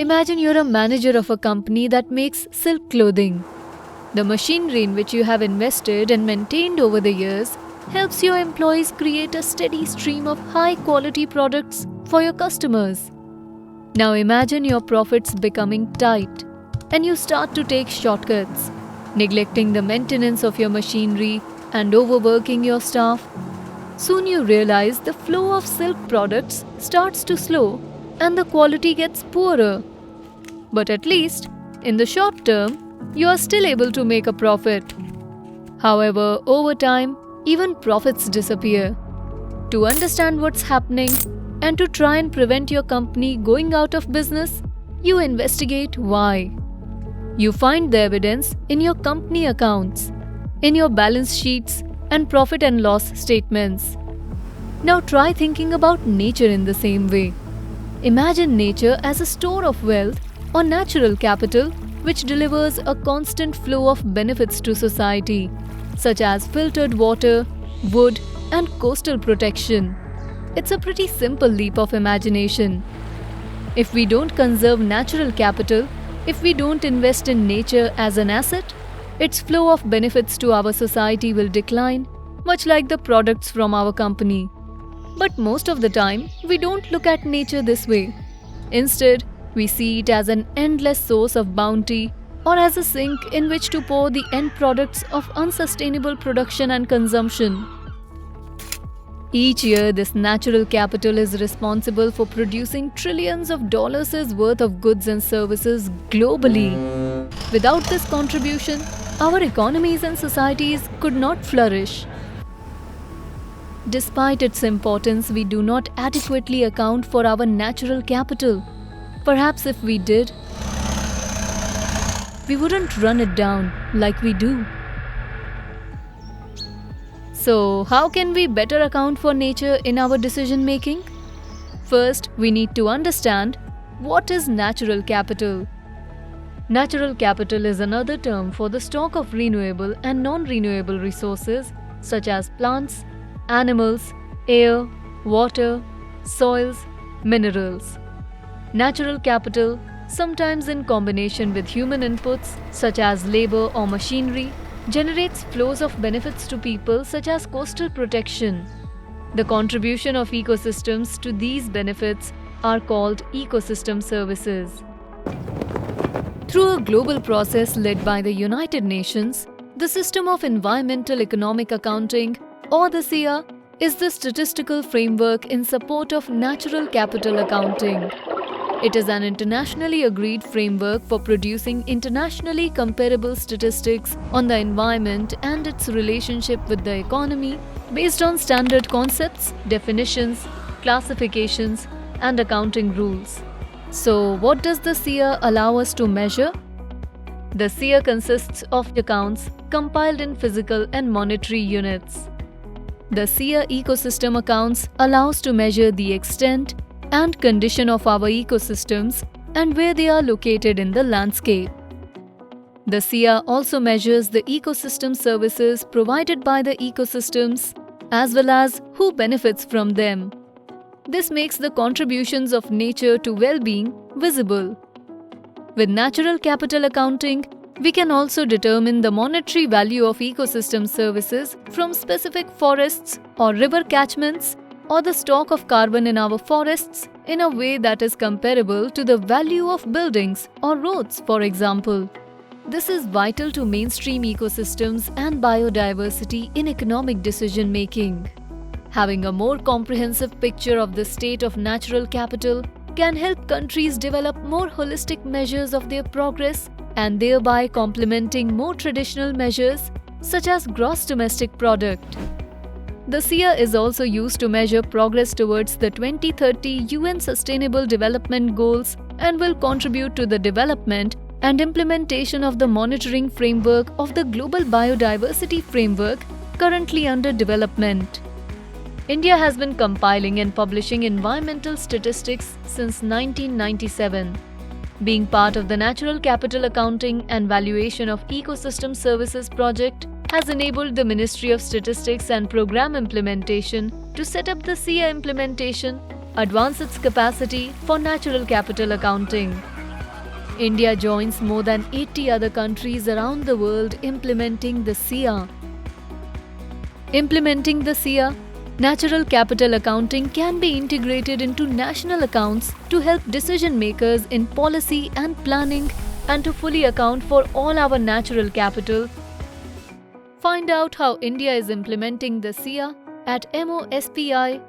Imagine you're a manager of a company that makes silk clothing. The machinery in which you have invested and maintained over the years helps your employees create a steady stream of high quality products for your customers. Now imagine your profits becoming tight and you start to take shortcuts, neglecting the maintenance of your machinery and overworking your staff. Soon you realize the flow of silk products starts to slow and the quality gets poorer. But at least, in the short term, you are still able to make a profit. However, over time, even profits disappear. To understand what's happening and to try and prevent your company going out of business, you investigate why. You find the evidence in your company accounts, in your balance sheets and profit and loss statements. Now try thinking about nature in the same way. Imagine nature as a store of wealth or natural capital which delivers a constant flow of benefits to society, such as filtered water, wood, and coastal protection. It's a pretty simple leap of imagination. If we don't conserve natural capital, if we don't invest in nature as an asset, its flow of benefits to our society will decline, much like the products from our company. But most of the time, we don't look at nature this way. Instead, we see it as an endless source of bounty or as a sink in which to pour the end products of unsustainable production and consumption. Each year, this natural capital is responsible for producing trillions of dollars worth of goods and services globally. Without this contribution, our economies and societies could not flourish. Despite its importance, we do not adequately account for our natural capital. Perhaps if we did, we wouldn't run it down like we do. So, how can we better account for nature in our decision making? First, we need to understand what is natural capital. Natural capital is another term for the stock of renewable and non-renewable resources such as plants, animals, air, water, soils, minerals. Natural capital, sometimes in combination with human inputs such as labor or machinery, generates flows of benefits to people such as coastal protection. The contribution of ecosystems to these benefits are called ecosystem services. Through a global process led by the United Nations, the System of Environmental Economic Accounting, or the SEA, is the statistical framework in support of natural capital accounting. It is an internationally agreed framework for producing internationally comparable statistics on the environment and its relationship with the economy based on standard concepts, definitions, classifications, and accounting rules. So, what does the SEA allow us to measure? The SEA consists of accounts compiled in physical and monetary units. The SEA ecosystem accounts allows to measure the extent and condition of our ecosystems and where they are located in the landscape. The SEA also measures the ecosystem services provided by the ecosystems as well as who benefits from them. This makes the contributions of nature to well-being visible. With natural capital accounting, we can also determine the monetary value of ecosystem services from specific forests or river catchments or the stock of carbon in our forests in a way that is comparable to the value of buildings or roads, for example. This is vital to mainstream ecosystems and biodiversity in economic decision making. Having a more comprehensive picture of the state of natural capital can help countries develop more holistic measures of their progress and thereby complementing more traditional measures such as gross domestic product. The SEA is also used to measure progress towards the 2030 UN Sustainable Development Goals and will contribute to the development and implementation of the monitoring framework of the Global Biodiversity Framework currently under development. India has been compiling and publishing environmental statistics since 1997. Being part of the Natural Capital Accounting and Valuation of Ecosystem Services project has enabled the Ministry of Statistics and Program Implementation to set up the SEA implementation, advance its capacity for natural capital accounting. India joins more than 80 other countries around the world implementing the SIA. Implementing the SIA, natural capital accounting can be integrated into national accounts to help decision makers in policy and planning and to fully account for all our natural capital. Find out how India is implementing the SIA at mospi.gov.in.